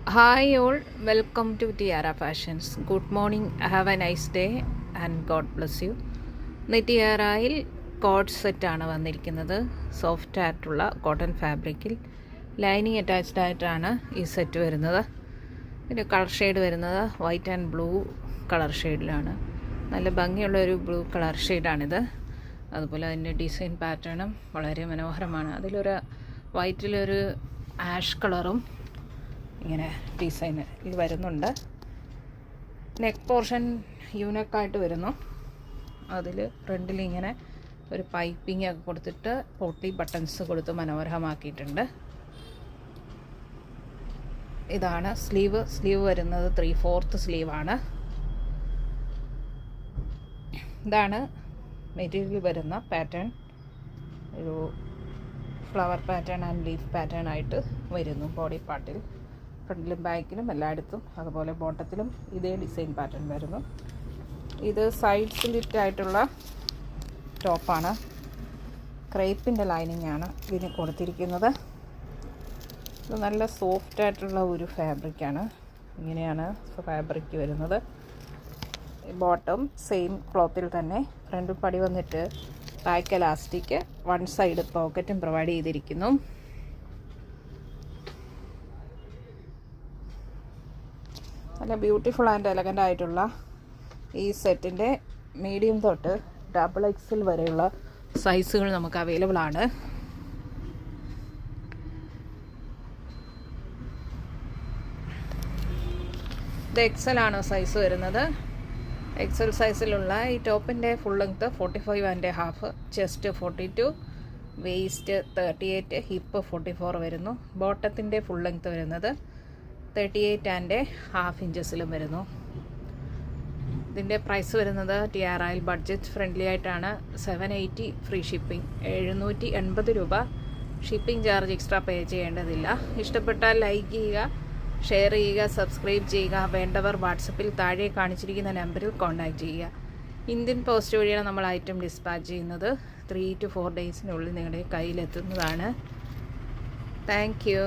Hi all, welcome to Tiara Fashions. Good morning, have a nice day and God bless you. ഇന്ന് ടിയാറയിൽ code സെറ്റാണ് വന്നിരിക്കുന്നത്. Soft ആയിട്ടുള്ള cotton ഫാബ്രിക്കിൽ lining attached ആയിട്ടാണ് ഈ സെറ്റ് വരുന്നത്. ഇതിൻ്റെ കളർ ഷെയ്ഡ് വരുന്നത് വൈറ്റ് ആൻഡ് ബ്ലൂ കളർ ഷെയ്ഡിലാണ്. നല്ല ഭംഗിയുള്ള ഒരു ബ്ലൂ കളർ ഷെയ്ഡാണിത്. അതുപോലെ അതിൻ്റെ ഡിസൈൻ പാറ്റേണും വളരെ മനോഹരമാണ്. അതിലൊരു വൈറ്റിലൊരു ആഷ് കളറും ഇങ്ങനെ ഡിസൈനിൽ വരുന്നുണ്ട്. നെക്ക് പോർഷൻ യൂണിക്കായിട്ട് വരുന്നു. അതിൽ ഫ്രണ്ടിൽ ഇങ്ങനെ ഒരു പൈപ്പിംഗ് ഒക്കെ കൊടുത്തിട്ട് പോട്ടി ബട്ടൺസ് കൊടുത്ത് മനോഹരമാക്കിയിട്ടുണ്ട്. ഇതാണ് സ്ലീവ് വരുന്നത് 3/4 സ്ലീവാണ്. ഇതാണ് മെറ്റീരിയൽ വരുന്ന പാറ്റേൺ. ഒരു flower pattern and leaf pattern ആയിട്ട് വരുന്നു. ബോഡി പാർട്ടിൽ ഫ്രണ്ടിലും ബാക്കിലും എല്ലായിടത്തും, അതുപോലെ ബോട്ടത്തിലും ഇതേ ഡിസൈൻ പാറ്റേൺ വരുന്നു. ഇത് സൈഡ് സ്ലിറ്റ് ആയിട്ടുള്ള ടോപ്പാണ്. ക്രേപ്പിൻ്റെ ലൈനിങ് ആണ് ഇതിന് കൊടുത്തിരിക്കുന്നത്. ഇത് നല്ല സോഫ്റ്റ് ആയിട്ടുള്ള ഒരു ഫാബ്രിക്കാണ്. ഇങ്ങനെയാണ് ഫാബ്രിക് വരുന്നത്. ബോട്ടം സെയിം ക്ലോത്തിൽ തന്നെ. ഫ്രണ്ട് പടി വന്നിട്ട് ബാക്ക് എലാസ്റ്റിക്, വൺ സൈഡ് പോക്കറ്റും പ്രൊവൈഡ് ചെയ്തിരിക്കുന്നു. നല്ല ബ്യൂട്ടിഫുൾ ആൻഡ് എലഗൻ്റ് ആയിട്ടുള്ള ഈ സെറ്റിൻ്റെ മീഡിയം തൊട്ട് XXL വരെയുള്ള സൈസുകൾ നമുക്ക് അവൈലബിൾ ആണ്. ഇത് XL ആണ് സൈസ് വരുന്നത്. XL സൈസിലുള്ള ഈ ടോപ്പിൻ്റെ full length 45.5, chest 42, waste 38, hip 44 വരുന്നു. ബോട്ടത്തിൻ്റെ ഫുൾ ലെങ്ത്ത് വരുന്നത് 38.5 ഇഞ്ചസിലും വരുന്നു. ഇതിൻ്റെ പ്രൈസ് വരുന്നത് ടിയാറയിൽ ബഡ്ജറ്റ് ഫ്രണ്ട്ലി ആയിട്ടാണ്. 780 ഫ്രീ ഷിപ്പിംഗ്, 780 രൂപ. ഷിപ്പിംഗ് ചാർജ് എക്സ്ട്രാ പേ ചെയ്യേണ്ടതില്ല. ഇഷ്ടപ്പെട്ടാൽ ലൈക്ക് ചെയ്യുക, ഷെയർ ചെയ്യുക, സബ്സ്ക്രൈബ് ചെയ്യുക. വേണ്ടവർ വാട്സപ്പിൽ താഴെ കാണിച്ചിരിക്കുന്ന നമ്പറിൽ കോൺടാക്റ്റ് ചെയ്യുക. ഇന്ത്യൻ പോസ്റ്റ് വഴിയാണ് നമ്മൾ ഐറ്റം ഡിസ്പാച്ച് ചെയ്യുന്നത്. 3 to 4 ഡേയ്സിനുള്ളിൽ നിങ്ങളുടെ കയ്യിലെത്തുന്നതാണ്. Thank you.